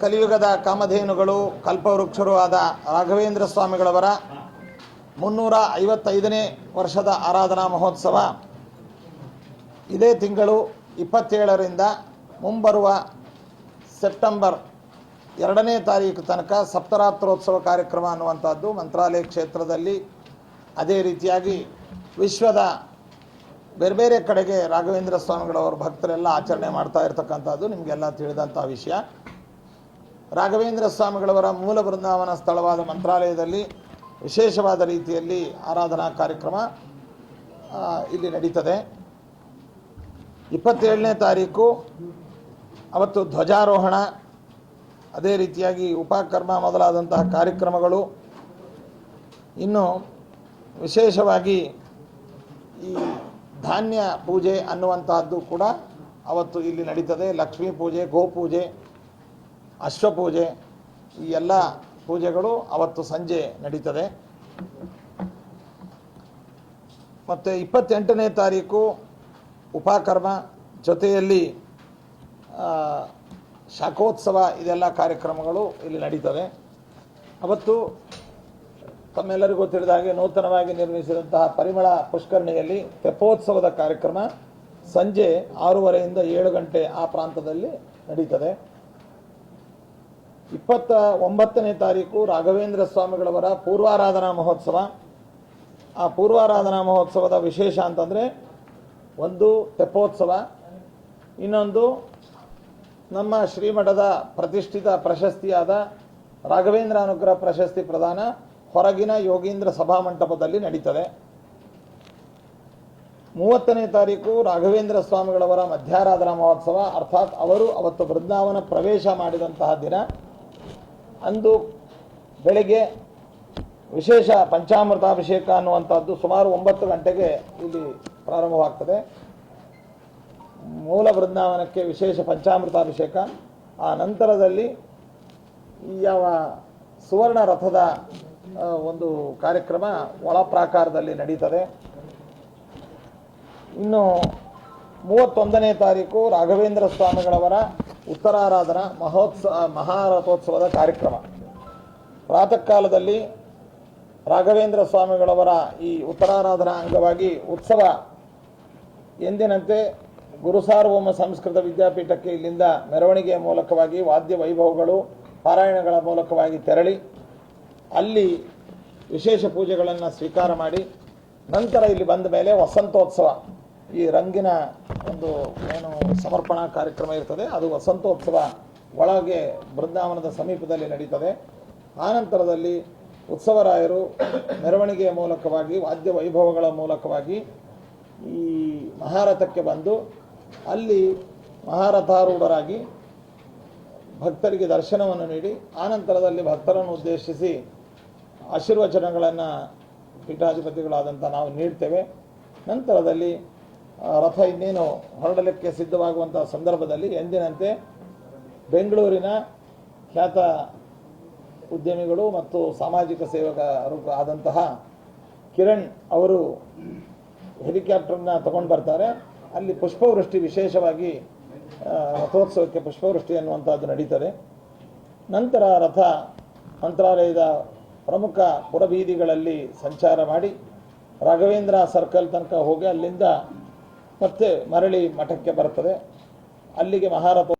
ಕಲಿಯುಗದ ಕಾಮಧೇನುಗಳು ಕಲ್ಪವೃಕ್ಷರು ಆದ ರಾಘವೇಂದ್ರ ಸ್ವಾಮಿಗಳವರ 355ನೇ ವರ್ಷದ ಆರಾಧನಾ ಮಹೋತ್ಸವ ಇದೇ ತಿಂಗಳು 27ರಿಂದ ಮುಂಬರುವ ಸೆಪ್ಟೆಂಬರ್ 2ನೇ ತಾರೀಕು ತನಕ ಸಪ್ತರಾತ್ರೋತ್ಸವ ಕಾರ್ಯಕ್ರಮ ಅನ್ನುವಂಥದ್ದು ಮಂತ್ರಾಲಯ ಕ್ಷೇತ್ರದಲ್ಲಿ, ಅದೇ ರೀತಿಯಾಗಿ ವಿಶ್ವದ ಬೇರೆ ಬೇರೆ ಕಡೆಗೆ ರಾಘವೇಂದ್ರ ಸ್ವಾಮಿಗಳವರ ಭಕ್ತರೆಲ್ಲ ಆಚರಣೆ ಮಾಡ್ತಾ ಇರ್ತಕ್ಕಂಥದ್ದು ನಿಮಗೆಲ್ಲ ತಿಳಿದಂಥ ವಿಷಯ. ರಾಘವೇಂದ್ರ ಸ್ವಾಮಿಗಳವರ ಮೂಲ ಬೃಂದಾವನ ಸ್ಥಳವಾದ ಮಂತ್ರಾಲಯದಲ್ಲಿ ವಿಶೇಷವಾದ ರೀತಿಯಲ್ಲಿ ಆರಾಧನಾ ಕಾರ್ಯಕ್ರಮ ಇಲ್ಲಿ ನಡೀತದೆ. 27ನೇ ತಾರೀಕು ಅವತ್ತು ಧ್ವಜಾರೋಹಣ, ಅದೇ ರೀತಿಯಾಗಿ ಉಪಕರ್ಮ ಮೊದಲಾದಂತಹ ಕಾರ್ಯಕ್ರಮಗಳು, ಇನ್ನು ವಿಶೇಷವಾಗಿ ಈ ಧಾನ್ಯ ಪೂಜೆ ಅನ್ನುವಂತಹದ್ದು ಕೂಡ ಅವತ್ತು ಇಲ್ಲಿ ನಡೀತದೆ. ಲಕ್ಷ್ಮೀ ಪೂಜೆ, ಗೋಪೂಜೆ, ಅಶ್ವಪೂಜೆ, ಈ ಎಲ್ಲ ಪೂಜೆಗಳು ಅವತ್ತು ಸಂಜೆ ನಡೀತದೆ. ಮತ್ತು 28ನೇ ತಾರೀಕು ಉಪಕರ್ಮ ಜೊತೆಯಲ್ಲಿ ಶಾಖೋತ್ಸವ, ಇದೆಲ್ಲ ಕಾರ್ಯಕ್ರಮಗಳು ಇಲ್ಲಿ ನಡೀತವೆ. ಅವತ್ತು ತಮ್ಮೆಲ್ಲರಿಗೂ ತಿಳಿದ ಹಾಗೆ ನೂತನವಾಗಿ ನಿರ್ಮಿಸಿದಂತಹ ಪರಿಮಳ ಪುಷ್ಕರಣಿಯಲ್ಲಿ ತೆಪ್ಪೋತ್ಸವದ ಕಾರ್ಯಕ್ರಮ ಸಂಜೆ 6:30ಯಿಂದ 7 ಗಂಟೆ ಆ ಪ್ರಾಂತದಲ್ಲಿ ನಡೀತದೆ. 29ನೇ ತಾರೀಕು ರಾಘವೇಂದ್ರ ಸ್ವಾಮಿಗಳವರ ಪೂರ್ವಾರಾಧನಾ ಮಹೋತ್ಸವ. ಆ ಪೂರ್ವಾರಾಧನಾ ಮಹೋತ್ಸವದ ವಿಶೇಷ ಅಂತಂದರೆ, ಒಂದು ತೆಪ್ಪೋತ್ಸವ, ಇನ್ನೊಂದು ನಮ್ಮ ಶ್ರೀಮಠದ ಪ್ರತಿಷ್ಠಿತ ಪ್ರಶಸ್ತಿಯಾದ ರಾಘವೇಂದ್ರ ಅನುಗ್ರಹ ಪ್ರಶಸ್ತಿ ಪ್ರದಾನ ಹೊರಗಿನ ಯೋಗೀಂದ್ರ ಸಭಾಮಂಟಪದಲ್ಲಿ ನಡೀತದೆ. 30ನೇ ತಾರೀಕು ರಾಘವೇಂದ್ರ ಸ್ವಾಮಿಗಳವರ ಮಧ್ಯಾರಾಧನಾ ಮಹೋತ್ಸವ, ಅರ್ಥಾತ್ ಅವರು ಅವತ್ತು ಬೃಂದಾವನ ಪ್ರವೇಶ ಮಾಡಿದಂತಹ ದಿನ. ಅಂದು ಬೆಳಗ್ಗೆ ವಿಶೇಷ ಪಂಚಾಮೃತಾಭಿಷೇಕ ಅನ್ನುವಂಥದ್ದು ಸುಮಾರು 9 ಗಂಟೆಗೆ ಇಲ್ಲಿ ಪ್ರಾರಂಭವಾಗ್ತದೆ. ಮೂಲ ಬೃಂದಾವನಕ್ಕೆ ವಿಶೇಷ ಪಂಚಾಮೃತಾಭಿಷೇಕ. ಆ ನಂತರದಲ್ಲಿ ಯಾವ ಸುವರ್ಣ ರಥದ ಒಂದು ಕಾರ್ಯಕ್ರಮ ಒಳ ಪ್ರಾಕಾರದಲ್ಲಿ ನಡೀತದೆ. ಇನ್ನು 31ನೇ ತಾರೀಕು ರಾಘವೇಂದ್ರ ಸ್ವಾಮಿಗಳವರ ಉತ್ತರಾರಾಧನಾ ಮಹಾರಥೋತ್ಸವದ ಕಾರ್ಯಕ್ರಮ. ಪ್ರಾತಃ ಕಾಲದಲ್ಲಿ ರಾಘವೇಂದ್ರ ಸ್ವಾಮಿಗಳವರ ಈ ಉತ್ತರಾರಾಧನಾ ಅಂಗವಾಗಿ ಉತ್ಸವ ಎಂದಿನಂತೆ ಗುರುಸಾರ್ವಭೌಮ ಸಂಸ್ಕೃತ ವಿದ್ಯಾಪೀಠಕ್ಕೆ ಇಲ್ಲಿಂದ ಮೆರವಣಿಗೆಯ ಮೂಲಕವಾಗಿ ವಾದ್ಯ ವೈಭವಗಳು, ಪಾರಾಯಣಗಳ ಮೂಲಕವಾಗಿ ತೆರಳಿ ಅಲ್ಲಿ ವಿಶೇಷ ಪೂಜೆಗಳನ್ನು ಸ್ವೀಕಾರ ಮಾಡಿ, ನಂತರ ಇಲ್ಲಿ ಬಂದ ಮೇಲೆ ವಸಂತೋತ್ಸವ, ಈ ರಂಗಿನ ಒಂದು ಏನು ಸಮರ್ಪಣಾ ಕಾರ್ಯಕ್ರಮ ಇರ್ತದೆ, ಅದು ವಸಂತೋತ್ಸವ ಒಳಗೆ ಬೃಂದಾವನದ ಸಮೀಪದಲ್ಲಿ ನಡೀತದೆ. ಆನಂತರದಲ್ಲಿ ಉತ್ಸವರಾಯರು ಮೆರವಣಿಗೆಯ ಮೂಲಕವಾಗಿ ವಾದ್ಯ ವೈಭವಗಳ ಮೂಲಕವಾಗಿ ಈ ಮಹಾರಥಕ್ಕೆ ಬಂದು ಅಲ್ಲಿ ಮಹಾರಥಾರೂಢರಾಗಿ ಭಕ್ತರಿಗೆ ದರ್ಶನವನ್ನು ನೀಡಿ, ಆನಂತರದಲ್ಲಿ ಭಕ್ತರನ್ನು ಉದ್ದೇಶಿಸಿ ಆಶೀರ್ವಚನಗಳನ್ನು ಪೀಠಾಧಿಪತಿಗಳಾದಂಥ ನಾವು ನೀಡ್ತೇವೆ. ನಂತರದಲ್ಲಿ ರಥ ಇನ್ನೇನು ಹೊರಡಲಿಕ್ಕೆ ಸಿದ್ಧವಾಗುವಂಥ ಸಂದರ್ಭದಲ್ಲಿ ಎಂದಿನಂತೆ ಬೆಂಗಳೂರಿನ ಖ್ಯಾತ ಉದ್ಯಮಿಗಳು ಮತ್ತು ಸಾಮಾಜಿಕ ಸೇವಕರು ಆದಂತಹ ಕಿರಣ್ ಅವರು ಹೆಲಿಕಾಪ್ಟರ್ನ ತಗೊಂಡು ಬರ್ತಾರೆ. ಅಲ್ಲಿ ಪುಷ್ಪವೃಷ್ಟಿ, ವಿಶೇಷವಾಗಿ ರಥೋತ್ಸವಕ್ಕೆ ಪುಷ್ಪವೃಷ್ಟಿ ಅನ್ನುವಂಥದ್ದು ನಡೀತದೆ. ನಂತರ ರಥ ಮಂತ್ರಾಲಯದ ಪ್ರಮುಖ ಪುರಬೀದಿಗಳಲ್ಲಿ ಸಂಚಾರ ಮಾಡಿ ರಾಘವೇಂದ್ರ ಸರ್ಕಲ್ ತನಕ ಹೋಗಿ ಅಲ್ಲಿಂದ ಮತ್ತೆ ಮರಳಿ ಮಠಕ್ಕೆ ಬರ್ತದೆ. ಅಲ್ಲಿಗೆ ಮಹಾರಥ